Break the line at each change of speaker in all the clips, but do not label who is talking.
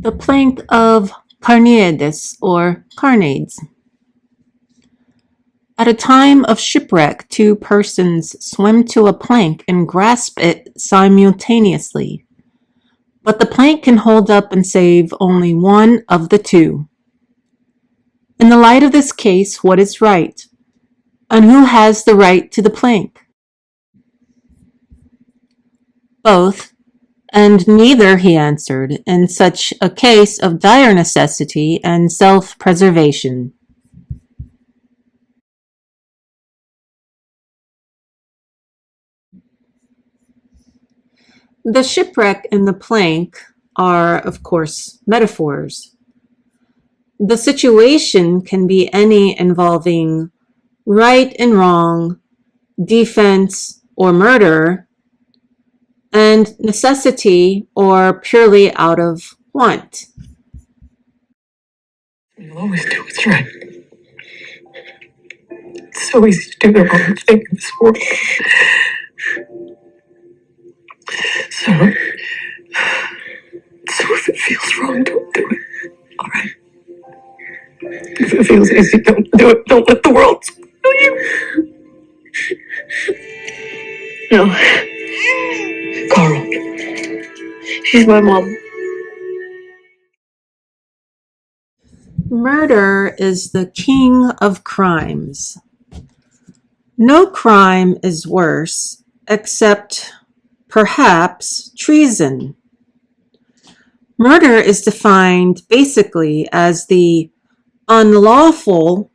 The plank of Carneades or Carneades. At a time of shipwreck, two persons swim to a plank and grasp it simultaneously. But the plank can hold up and save only one of the two. In the light of this case, what is right? And who has the right to the plank? Both, and neither, he answered, in such a case of dire necessity and self-preservation. The shipwreck and the plank are, of course, metaphors. The situation can be any involving right and wrong, defense or murder, and necessity or purely out of want.
You'll always do what's right. It's so easy to do the wrong thing in this world. So if it feels wrong, don't do it. All right? If it feels easy, don't do it. Don't let the world know you. No. Carl. She's my mom.
Murder is the king of crimes. No crime is worse, except perhaps treason. Murder is defined basically as the unlawful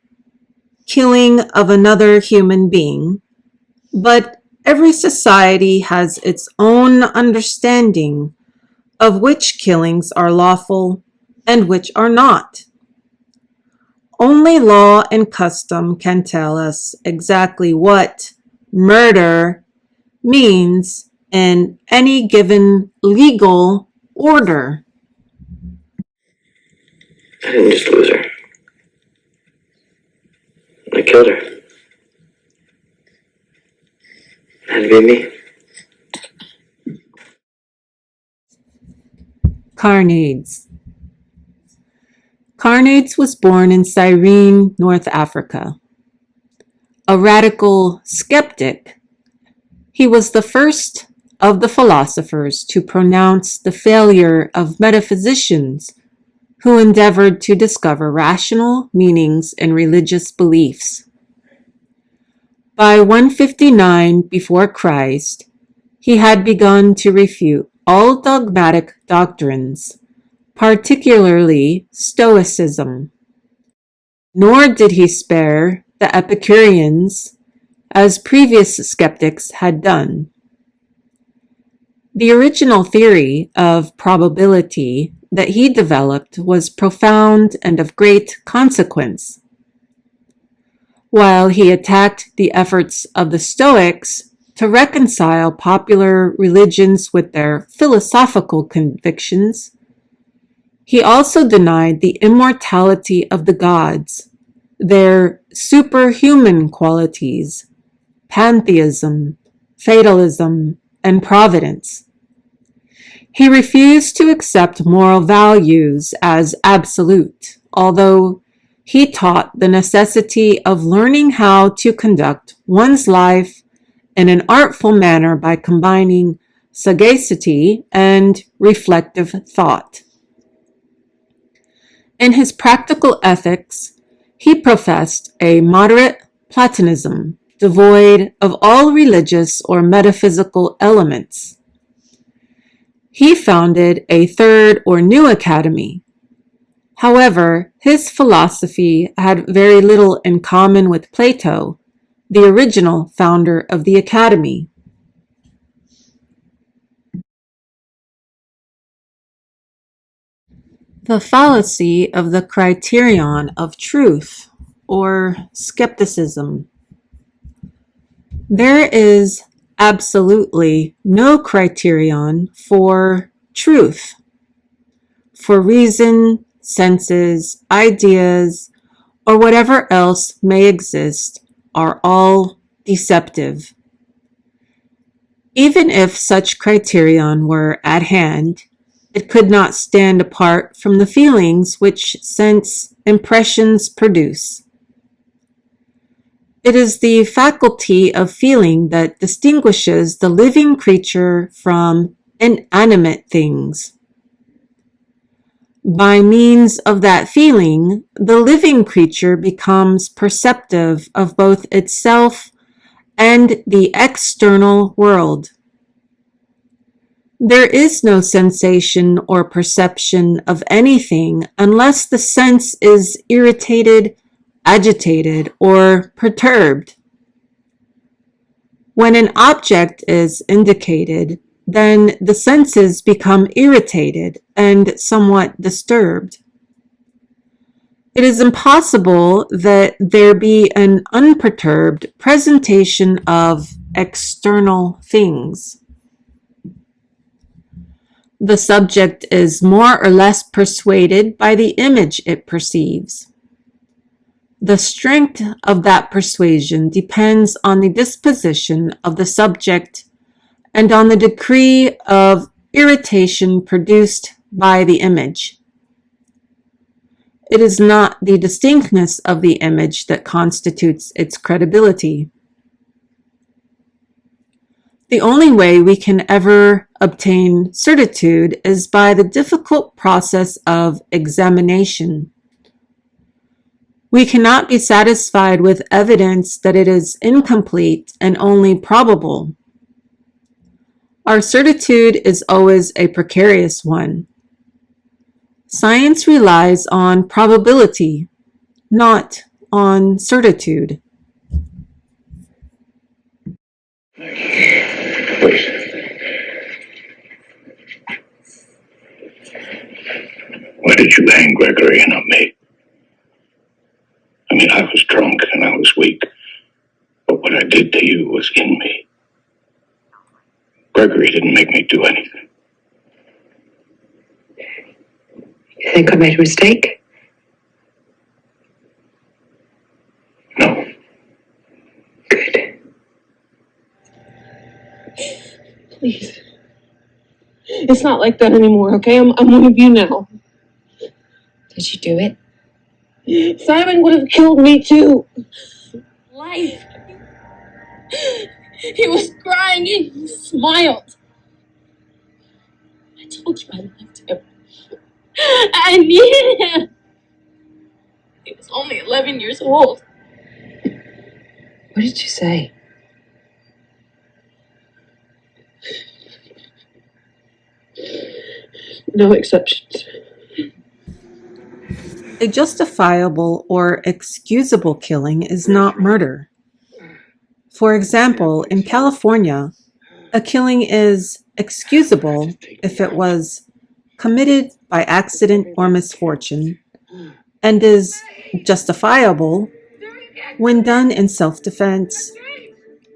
killing of another human being, but every society has its own understanding of which killings are lawful and which are not. Only law and custom can tell us exactly what murder means in any given legal order.
I didn't just lose her. I killed her. Had to be me.
Carneades. Carneades was born in Cyrene, North Africa. A radical skeptic, he was the first of the philosophers to pronounce the failure of metaphysicians who endeavored to discover rational meanings in religious beliefs. By 159 before Christ, he had begun to refute all dogmatic doctrines, particularly Stoicism. Nor did he spare the Epicureans, as previous skeptics had done. The original theory of probability that he developed was profound and of great consequence. While he attacked the efforts of the Stoics to reconcile popular religions with their philosophical convictions, he also denied the immortality of the gods, their superhuman qualities, pantheism, fatalism, and providence. He refused to accept moral values as absolute, although he taught the necessity of learning how to conduct one's life in an artful manner by combining sagacity and reflective thought. In his practical ethics, he professed a moderate Platonism, devoid of all religious or metaphysical elements. He founded a third or new academy. However, his philosophy had very little in common with Plato, the original founder of the academy. The fallacy of the criterion of truth, or skepticism. There is absolutely no criterion for truth. For reason, senses, ideas, or whatever else may exist are all deceptive. Even if such criterion were at hand, It could not stand apart from the feelings which sense impressions produce. It is the faculty of feeling that distinguishes the living creature from inanimate things. By means of that feeling, the living creature becomes perceptive of both itself and the external world. There is no sensation or perception of anything unless the sense is irritated, agitated, or perturbed. When an object is indicated, then the senses become irritated and somewhat disturbed. It is impossible that there be an unperturbed presentation of external things. The subject is more or less persuaded by the image it perceives. The strength of that persuasion depends on the disposition of the subject and on the degree of irritation produced by the image. It is not the distinctness of the image that constitutes its credibility. The only way we can ever obtain certitude is by the difficult process of examination. We cannot be satisfied with evidence that it is incomplete and only probable. Our certitude is always a precarious one. Science relies on probability, not on certitude.
Please. Why did you hang Gregory and not me? I mean, I was drunk and I was weak, but what I did to you was in me. Gregory didn't make me do anything.
You think I made a mistake?
No.
Good.
Please. It's not like that anymore, okay? I'm one of you now.
Did you do it?
Simon would have killed me too. Life. He was crying and he smiled. I told you I loved him. I needed him. He was only 11 years old.
What did you say?
No exceptions.
A justifiable or excusable killing is not murder. For example, in California, a killing is excusable if it was committed by accident or misfortune, and is justifiable when done in self-defense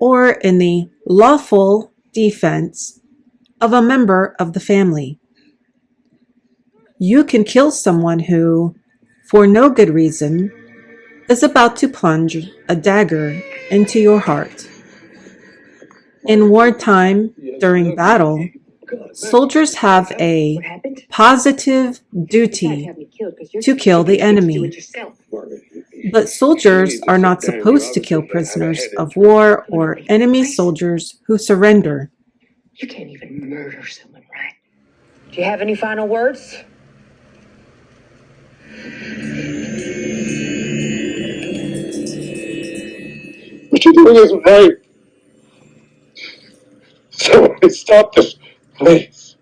or in the lawful defense of a member of the family. You can kill someone who, for no good reason, is about to plunge a dagger into your heart. In wartime, during battle, soldiers have a positive duty to kill the enemy. But soldiers are not supposed to kill prisoners of war or enemy soldiers who surrender.
You can't even murder someone, right? Do you have any final words?
What you're doing isn't right. Somebody stop this, please.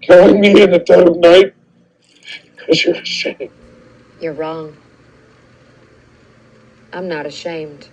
Killing me in the dead of night because you're ashamed.
You're wrong. I'm not ashamed.